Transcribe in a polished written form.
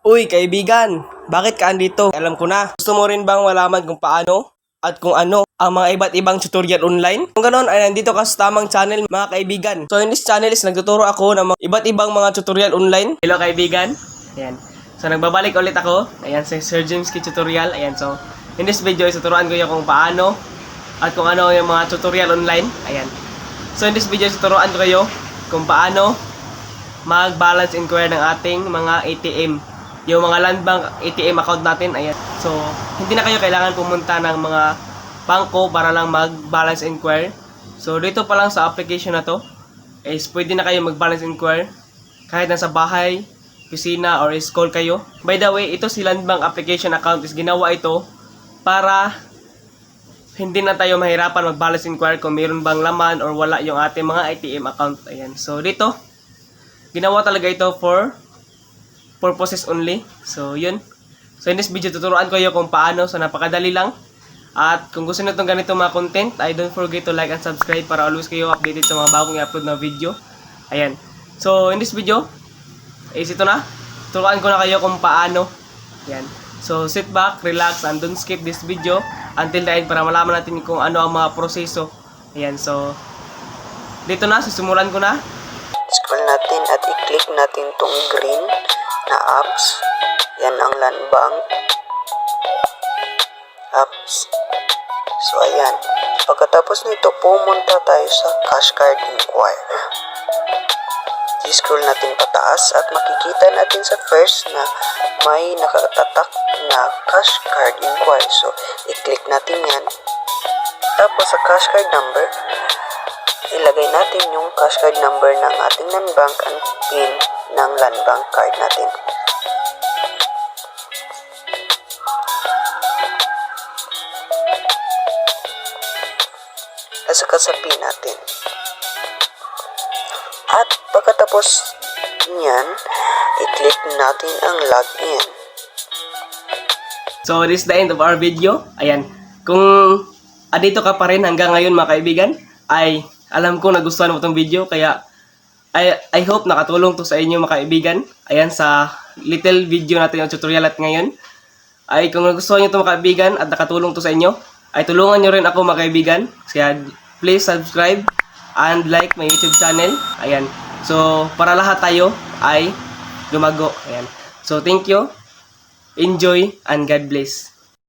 Uy, kaibigan, bakit ka andito? Alam ko na. Gusto mo rin bang malaman kung paano at kung ano ang mga iba't ibang tutorial online? Kung ganoon ay nandito ka sa tamang channel, mga kaibigan. So in this channel is nagtuturo ako ng mga iba't ibang mga tutorial online. Hello kaibigan. Ayan. So nagbabalik ulit ako. Ayan, sa Sir James Key Tutorial. Ayan, so in this video is tuturuan ko yung kung paano at kung ano yung mga tutorial online. Ayan. So in this video is tuturuan ko kayo kung paano mag-balance inquiry ng ating mga ATM. Yung mga Land Bank ATM account natin, ayan. So, hindi na kayo kailangan pumunta ng mga bangko para lang mag-balance inquiry. So, dito pa lang sa application na to, is pwede na kayo mag-balance inquiry kahit nasa bahay, opisina, or school kayo. By the way, ito si Land Bank application account is ginawa ito para hindi na tayo mahirapan mag-balance inquiry kung mayroon bang laman or wala yung ating mga ATM account. Ayan. So, dito, ginawa talaga ito for purposes only. So, yun. So, in this video, tuturuan ko kayo kung paano. So, napakadali lang. At kung gusto nyo itong ganito mga content, ay don't forget to like and subscribe para always kayo updated sa mga bagong i-upload na video. Ayan. So, in this video, is ito na. Tuturuan ko na kayo kung paano. Ayan. So, sit back, relax, and don't skip this video until the end para malaman natin kung ano ang mga proseso. Ayan. So, dito na. Sisimulan ko na. Scroll natin at i-click natin tong green na apps. Yan ang Land Bank apps. So, ayan. Pagkatapos nito, pumunta tayo sa Cash Card Inquiry. I-scroll natin pataas at makikita natin sa first na may nakatatak na Cash Card Inquiry. So, i-click natin yan. Tapos sa Cash Card number, ilagay natin yung cash card number ng ating Land Bank and PIN ng Land Bank card natin. At saka sa PIN natin. At pagkatapos niyan, i-click natin ang login. So, this is the end of our video. Ayan. Kung adito ka pa rin hanggang ngayon mga kaibigan, ay alam ko nagustuhan mo itong video. Kaya, I hope nakatulong to sa inyo mga kaibigan. Ayan, sa little video natin yung tutorial at ngayon. Ay, kung nagustuhan nyo ito mga kaibigan at nakatulong to sa inyo, ay tulungan nyo rin ako mga kaibigan. Kaya, please subscribe and like my YouTube channel. Ayan. So, para lahat tayo ay lumago. Ayan. So, thank you. Enjoy and God bless.